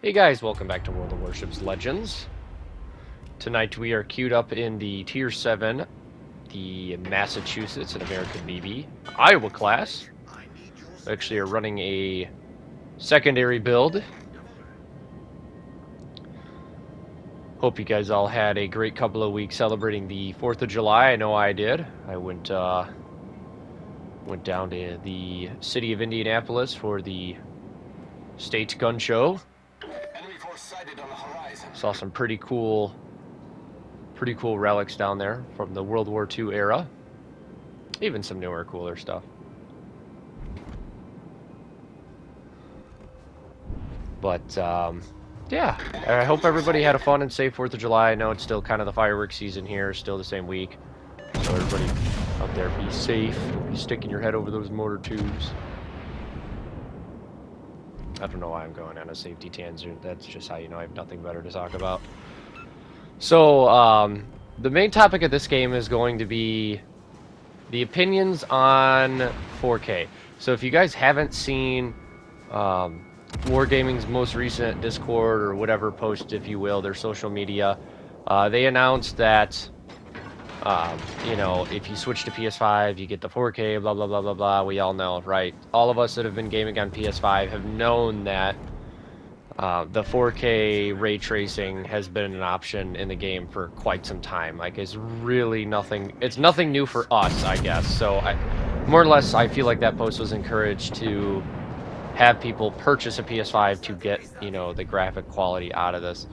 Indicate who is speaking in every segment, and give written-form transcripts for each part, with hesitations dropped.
Speaker 1: Hey guys, welcome back to World of Warships Legends. Tonight we are queued up in the Tier 7, the Massachusetts and American Navy Iowa class. We actually are running a secondary build. Hope you guys all had a great couple of weeks celebrating the 4th of July. I know I did. I went down to the city of Indianapolis for the state gun show. Saw some pretty cool relics down there from the World War II era. Even some newer, cooler stuff. But, yeah. I hope everybody had a fun and safe 4th of July. I know it's still kind of the fireworks season here, still the same week. So everybody out there, be safe. Don't be sticking your head over those mortar tubes. I don't know why I'm going on a safety tangent. That's just how you know I have nothing better to talk about. So, the main topic of this game is going to be the opinions on 4K. So if you guys haven't seen Wargaming's most recent Discord or whatever post, if you will, their social media, they announced that, you know, if you switch to PS5, you get the 4K, blah, blah, blah, blah, blah. We all know, right? All of us that have been gaming on PS5 have known that the 4K ray tracing has been an option in the game for quite some time. Like, it's really nothing. It's nothing new for us, I guess. So, more or less, I feel like that post was encouraged to have people purchase a PS5 to get, you know, the graphic quality out of this.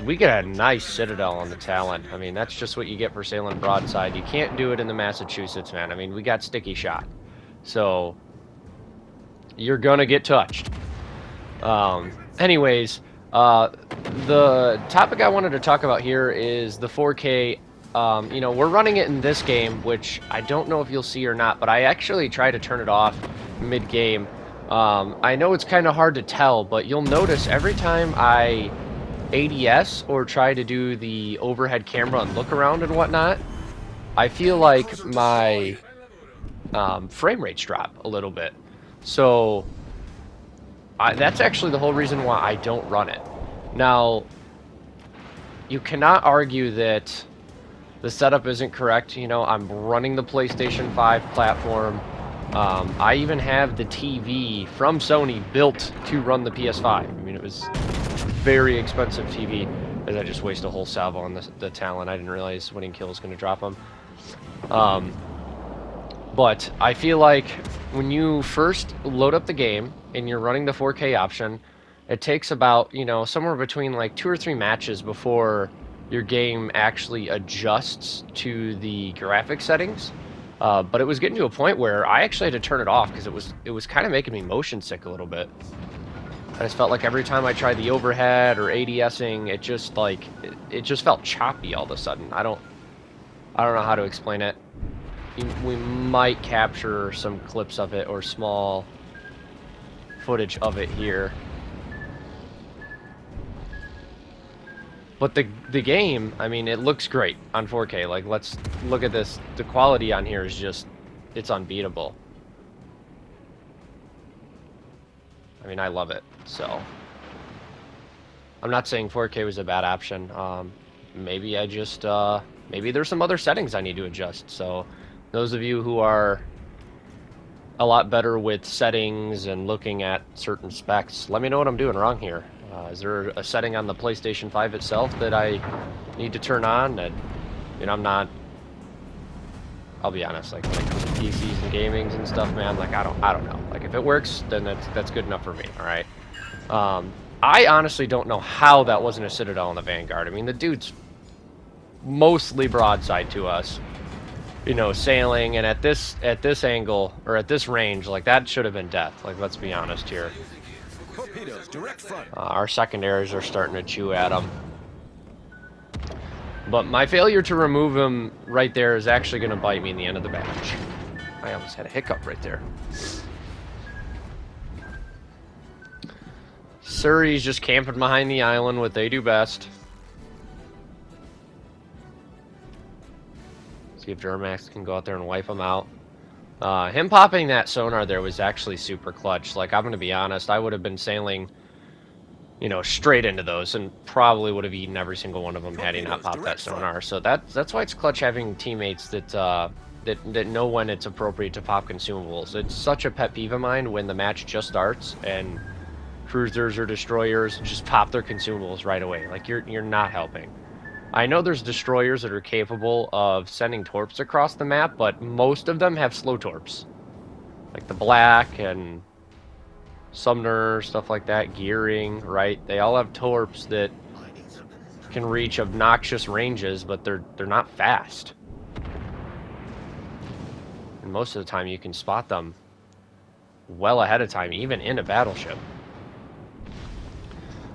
Speaker 1: We get a nice Citadel on the Talon. I mean, that's just what you get for sailing broadside. You can't do it in the Massachusetts, man. I mean, we got sticky shot. So, you're gonna get touched. Anyways, the topic I wanted to talk about here is the 4K. You know, we're running it in this game, which I don't know if you'll see or not, but I actually try to turn it off mid-game. I know it's kind of hard to tell, but you'll notice every time I ADS or try to do the overhead camera and look around and whatnot, I feel like my frame rates drop a little bit. So that's actually the whole reason why I don't run it. Now, you cannot argue that the setup isn't correct. You know, I'm running the PlayStation 5 platform. I even have the TV from Sony built to run the PS5. I mean, it was a very expensive TV, as I just wasted a whole salvo on the Talon. I didn't realize winning kill was going to drop them. But I feel like when you first load up the game and you're running the 4K option, it takes about, you know, somewhere between like 2 or 3 matches before your game actually adjusts to the graphic settings. But it was getting to a point where I actually had to turn it off because it was kind of making me motion sick a little bit. I just felt like every time I tried the overhead or ADSing, it just like it just felt choppy all of a sudden. I don't know how to explain it. We might capture some clips of it or small footage of it here. But the game, I mean, it looks great on 4K. Like, let's look at this. The quality on here is just, it's unbeatable. I mean, I love it, so. I'm not saying 4K was a bad option. Maybe I just, maybe there's some other settings I need to adjust. So, those of you who are a lot better with settings and looking at certain specs, let me know what I'm doing wrong here. Is there a setting on the PlayStation 5 itself that I need to turn on? And, you know, I'm not, I'll be honest, like when it comes to PCs and gamings and stuff, man, like I don't know. Like if it works, then that's good enough for me, all right? I honestly don't know how that wasn't a Citadel in the Vanguard. I mean, the dude's mostly broadside to us, you know, sailing, and at this angle, or at this range, like that should have been death. Like, let's be honest here.
Speaker 2: Torpedoes, direct front.
Speaker 1: Our secondaries are starting to chew at them. But my failure to remove him right there is actually going to bite me in the end of the match. I almost had a hiccup right there. Surrey's just camping behind the island, what they do best. See if Duramax can go out there and wipe them out. Him popping that sonar there was actually super clutch. Like, I'm going to be honest, I would have been sailing you know, straight into those, and probably would have eaten every single one of them had he not popped that sonar. So that's why it's clutch having teammates that that know when it's appropriate to pop consumables. It's such a pet peeve of mine when the match just starts and cruisers or destroyers just pop their consumables right away. Like you're not helping. I know there's destroyers that are capable of sending torps across the map, but most of them have slow torps, like the Black and Sumner, stuff like that, Gearing, right? They all have torps that can reach obnoxious ranges, but they're not fast. And most of the time you can spot them well ahead of time, even in a battleship.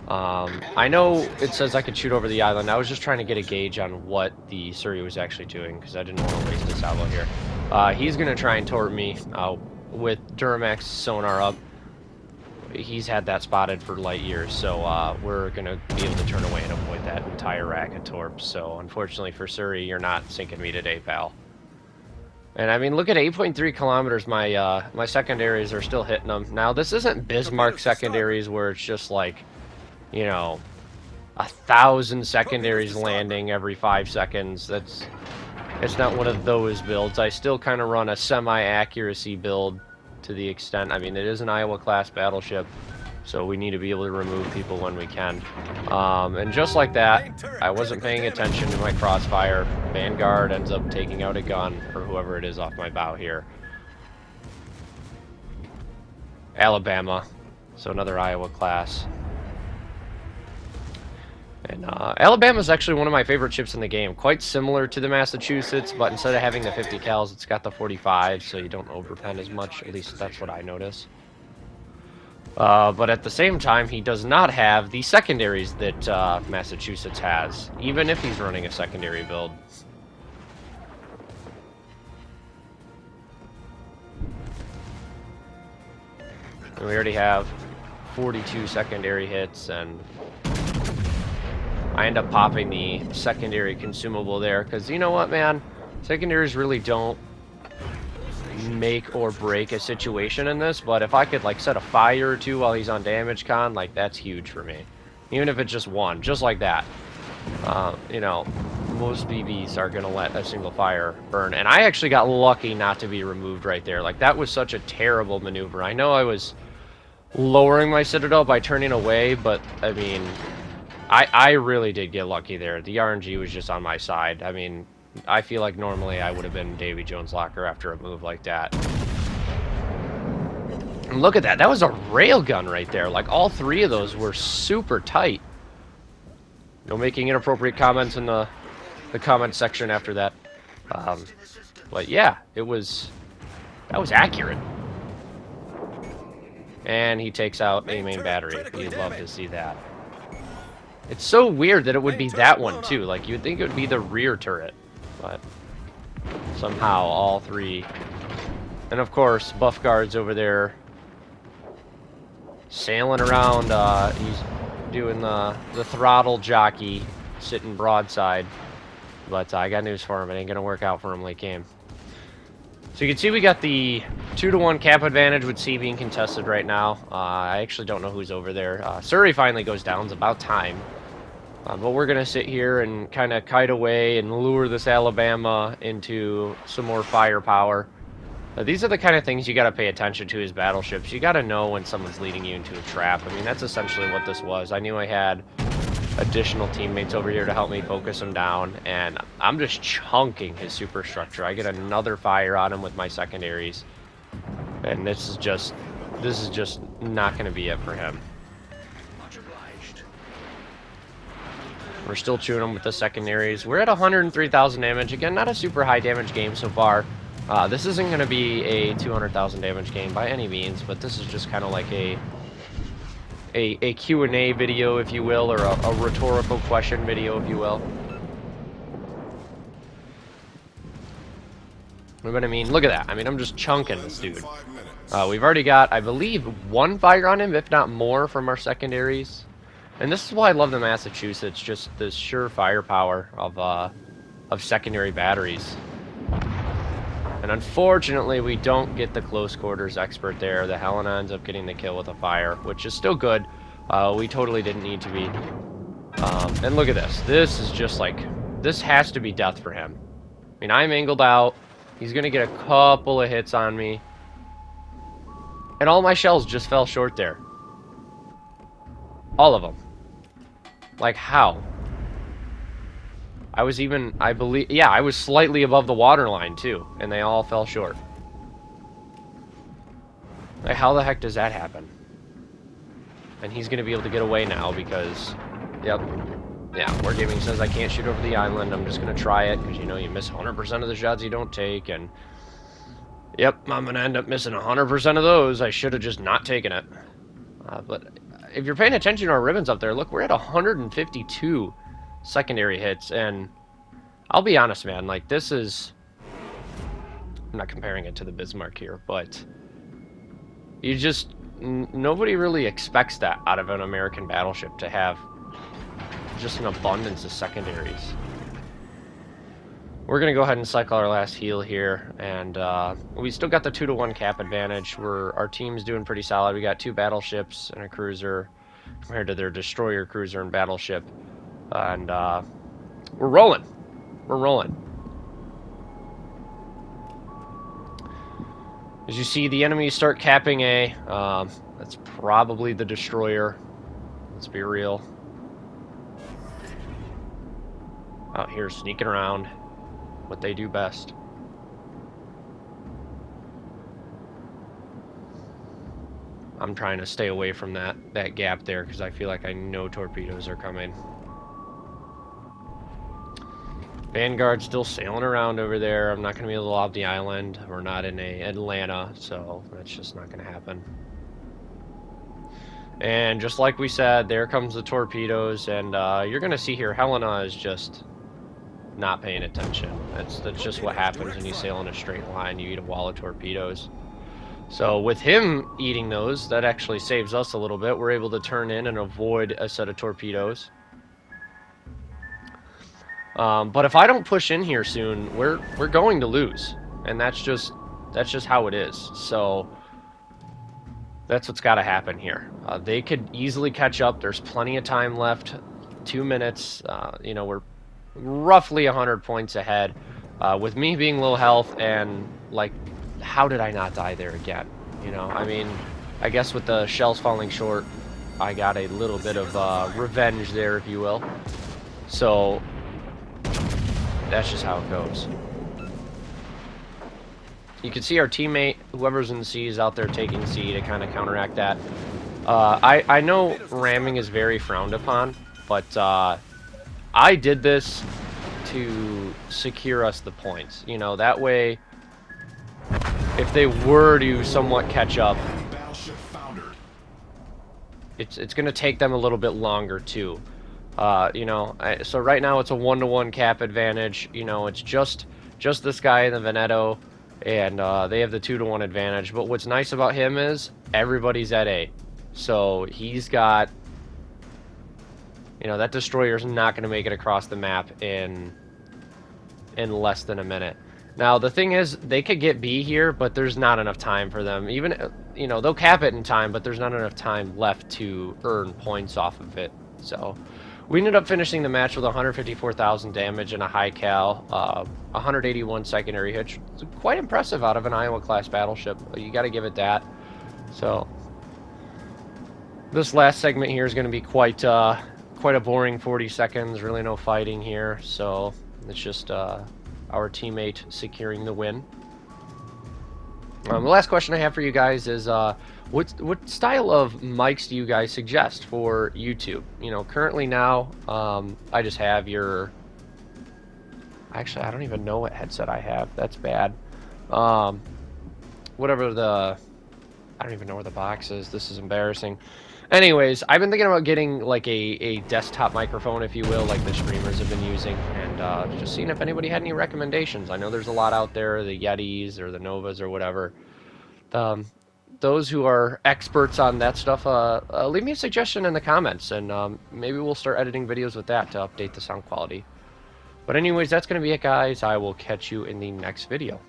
Speaker 1: I know it says I could shoot over the island. I was just trying to get a gauge on what the Surrey was actually doing, because I didn't want to waste a salvo here. He's going to try and torp me with Duramax sonar up. He's had that spotted for light years, so we're going to be able to turn away and avoid that entire rack of torps. So unfortunately for Surrey, you're not sinking me today, pal. And I mean, look at 8.3 kilometers. My secondaries are still hitting them. Now, this isn't Bismarck secondaries where it's just like, you know, 1,000 secondaries landing every 5 seconds. It's not one of those builds. I still kind of run a semi-accuracy build to the extent. I mean, it is an Iowa-class battleship, so we need to be able to remove people when we can. And just like that, I wasn't paying attention to my crossfire. Vanguard ends up taking out a gun, or whoever it is, off my bow here. Alabama, so another Iowa class. And Alabama's actually one of my favorite ships in the game. Quite similar to the Massachusetts, but instead of having the 50 cals, it's got the 45, so you don't overpen as much. At least that's what I notice. But at the same time, he does not have the secondaries that Massachusetts has, even if he's running a secondary build. And we already have 42 secondary hits, and I end up popping the secondary consumable there, because you know what, man? Secondaries really don't make or break a situation in this, but if I could like set a fire or two while he's on damage con, like that's huge for me. Even if it's just one, just like that. You know, most BBs are gonna let a single fire burn, and I actually got lucky not to be removed right there. Like that was such a terrible maneuver. I know I was lowering my citadel by turning away, but I mean, I really did get lucky there. The RNG was just on my side. I mean, I feel like normally I would have been Davy Jones' locker after a move like that. And look at that. That was a railgun right there. Like, all three of those were super tight. No making inappropriate comments in the comment section after that. But yeah, that was accurate. And he takes out a main battery. You'd love to see that. It's so weird that it would be that one, too. Like, you'd think it would be the rear turret. But somehow all three. And of course, Buff Guard's over there sailing around. He's doing the throttle jockey, sitting broadside. But I got news for him. It ain't going to work out for him late game. So you can see we got the 2-to-1 cap advantage with C being contested right now. I actually don't know who's over there. Surrey finally goes down. It's about time. But we're going to sit here and kind of kite away and lure this Alabama into some more firepower. These are the kind of things you got to pay attention to as battleships. You got to know when someone's leading you into a trap. I mean, that's essentially what this was. I knew I had additional teammates over here to help me focus him down, and I'm just chunking his superstructure. I get another fire on him with my secondaries, and this is just not going to be it for him. We're still chewing them with the secondaries. We're at 103,000 damage. Again, not a super high damage game so far. This isn't going to be a 200,000 damage game by any means, but this is just kind of like a Q&A video, if you will, or a rhetorical question video, if you will. But I mean, look at that. I mean, I'm just chunking this dude. We've already got, I believe, one fire on him, if not more, from our secondaries. And this is why I love the Massachusetts, just the sheer firepower of secondary batteries. And unfortunately, we don't get the close quarters expert there. The Helena ends up getting the kill with a fire, which is still good. We totally didn't need to be. And look at this. This is just like, this has to be death for him. I mean, I'm angled out. He's going to get a couple of hits on me. And all my shells just fell short there. All of them. Like, how? I was even, I believe, yeah, I was slightly above the water line, too. And they all fell short. Like, how the heck does that happen? And he's going to be able to get away now because, yep. Yeah, Wargaming says I can't shoot over the island. I'm just going to try it because, you know, you miss 100% of the shots you don't take. And, yep, I'm going to end up missing 100% of those. I should have just not taken it. But if you're paying attention to our ribbons up there, look, we're at 152 secondary hits. And I'll be honest, man, like, this is... I'm not comparing it to the Bismarck here, but you just... Nobody really expects that out of an American battleship, to have just an abundance of secondaries. We're going to go ahead and cycle our last heal here, and we still got the 2-to-1 cap advantage. Our team's doing pretty solid. We got 2 battleships and a cruiser compared to their destroyer, cruiser, and battleship. And we're rolling. We're rolling. As you see, the enemies start capping A. That's probably the destroyer. Let's be real. Out here sneaking around. What they do best. I'm trying to stay away from that gap there because I feel like I know torpedoes are coming. Vanguard's still sailing around over there. I'm not going to be able to lob the island. We're not in Atlanta, so that's just not going to happen. And just like we said, there comes the torpedoes, and you're going to see here, Helena is just not paying attention. That's just what happens when you sail in a straight line. You eat a wall of torpedoes. So with him eating those, that actually saves us a little bit. We're able to turn in and avoid a set of torpedoes. But if I don't push in here soon, we're going to lose, and that's just how it is. So that's what's got to happen here. They could easily catch up. There's plenty of time left. 2 minutes. You know, we're roughly 100 points ahead. With me being low health, and like, how did I not die there again? You know, I mean, I guess with the shells falling short, I got a little bit of revenge there, if you will. So that's just how it goes. You can see our teammate, whoever's in the C, is out there taking C to kind of counteract that. I know ramming is very frowned upon, but I did this to secure us the points. You know, that way, if they were to somewhat catch up, it's going to take them a little bit longer too. You know, so right now it's a 1-to-1 cap advantage. You know, it's just this guy in the Veneto, and they have the 2-to-1 advantage. But what's nice about him is everybody's at A, so he's got, you know, that destroyer's not going to make it across the map in less than a minute. Now the thing is, they could get B here, but there's not enough time for them. Even, you know, they'll cap it in time, but there's not enough time left to earn points off of it. So we ended up finishing the match with 154,000 damage and a high cal, 181 secondary hits. It's quite impressive out of an Iowa-class battleship. You got to give it that. So this last segment here is going to be quite a boring 40 seconds. Really no fighting here. So it's just our teammate securing the win. The last question I have for you guys is, what style of mics do you guys suggest for YouTube? You know, currently now, I just have your... Actually, I don't even know what headset I have. That's bad. Whatever the... I don't even know where the box is. This is embarrassing. Anyways, I've been thinking about getting like a desktop microphone, if you will, like the streamers have been using, and just seeing if anybody had any recommendations. I know there's a lot out there, the Yetis or the Novas or whatever. Those who are experts on that stuff, leave me a suggestion in the comments, and maybe we'll start editing videos with that to update the sound quality. But anyways, that's going to be it, guys. I will catch you in the next video.